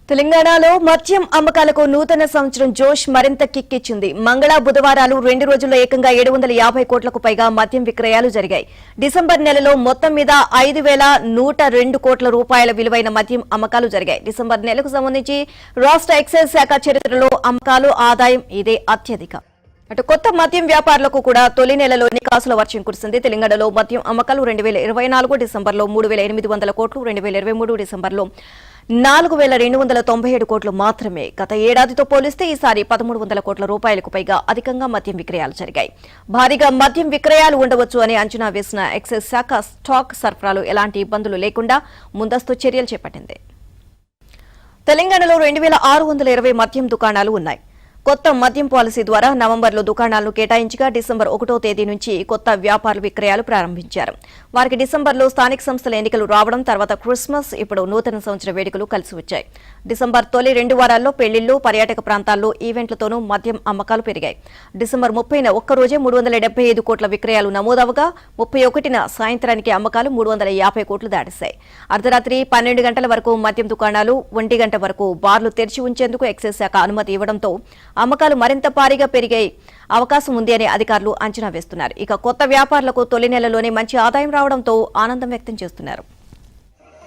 తెలంగాణలో మద్యం అమ్మకాలకు నూతన సంవత్సరం జోష్ మరింత కిక్కిచ్చింది. మంగళ బుధవారాలు 2 రోజుల్లో ఏకంగా 750 కోట్లకు పైగా మద్యం విక్రయాలు జరిగాయి. డిసెంబర్ నెలలో మొత్తం మీద 5,102 కోట్ల రూపాయల విలువైన మద్యం అమ్మకాలు జరిగాయి. డిసెంబర్ నెలకు సంబంధించి రాష్ట్ర ఎక్సైజ్ శాఖ చరిత్రలో అమ్మకాలు ఆదాయం ఇదే అత్యధికం. అటు కొత్త మద్యం వ్యాపారులకు కూడా తొలి నెలలోనే కాసుల వర్షం కురిసింది. తెలంగాణలో మద్యం అమ్మకాలు 2024 డిసెంబర్లో 3,800 కోట్లు, 2023 డిసెంబర్లో 4,297 కోట్లు మాత్రమే. గత ఏడాదితో పోలిస్తే ఈసారి 1,300 కోట్ల రూపాయలకు పైగా అధికంగా మద్యం విక్రయాలు జరిగాయి. భారీగా మద్యం విక్రయాలు ఉండవచ్చు అని అంచనా వేసిన ఎక్సైజ్ శాఖ స్టాక్ సరఫరాలో ఎలాంటి ఇబ్బందులు లేకుండా ముందస్తు చర్యలు చేపట్టింది. తెలంగాణలో 2,620 మద్యం దుకాణాలు ఉన్నాయి. కొత్త మద్యం పాలసీ ద్వారా నవంబర్లో దుకాణాలను కేటాయించగా డిసెంబర్ 1వ తేదీ నుంచి కొత్త వ్యాపారుల విక్రయాలు ప్రారంభించారు. వారికి డిసెంబర్లో స్థానిక సంస్థల ఎన్నికలు రావడం, తర్వాత క్రిస్మస్, ఇప్పుడు నూతన సంవత్సర వేడుకలు కలిసి వచ్చాయి. డిసెంబర్ తొలి 2 వారాల్లో పెళ్లిళ్లు, పర్యాటక ప్రాంతాల్లో ఈవెంట్లతోనూ మద్యం అమ్మకాలు పెరిగాయి. డిసెంబర్ 30న ఒక్కరోజే 375 కోట్ల విక్రయాలు నమోదవగా 31న సాయంత్రానికి అమ్మకాలు 350 కోట్లు దాటేశాయి. అర్ధరాత్రి 12 గంటల వరకు మద్యం దుకాణాలు, 1 గంట వరకు బార్లు తెరిచి ఉంచేందుకు ఎక్సైజ్ శాఖ అనుమతి ఇవ్వడంతో అమ్మకాలు మరింత భారీగా పెరిగే అవకాశం ఉంది అని అధికారులు అంచనా వేస్తున్నారు. ఇక కొత్త వ్యాపారులకు తొలి నెలలోనే మంచి ఆదాయం రావడంతో ఆనందం వ్యక్తం చేస్తున్నారు.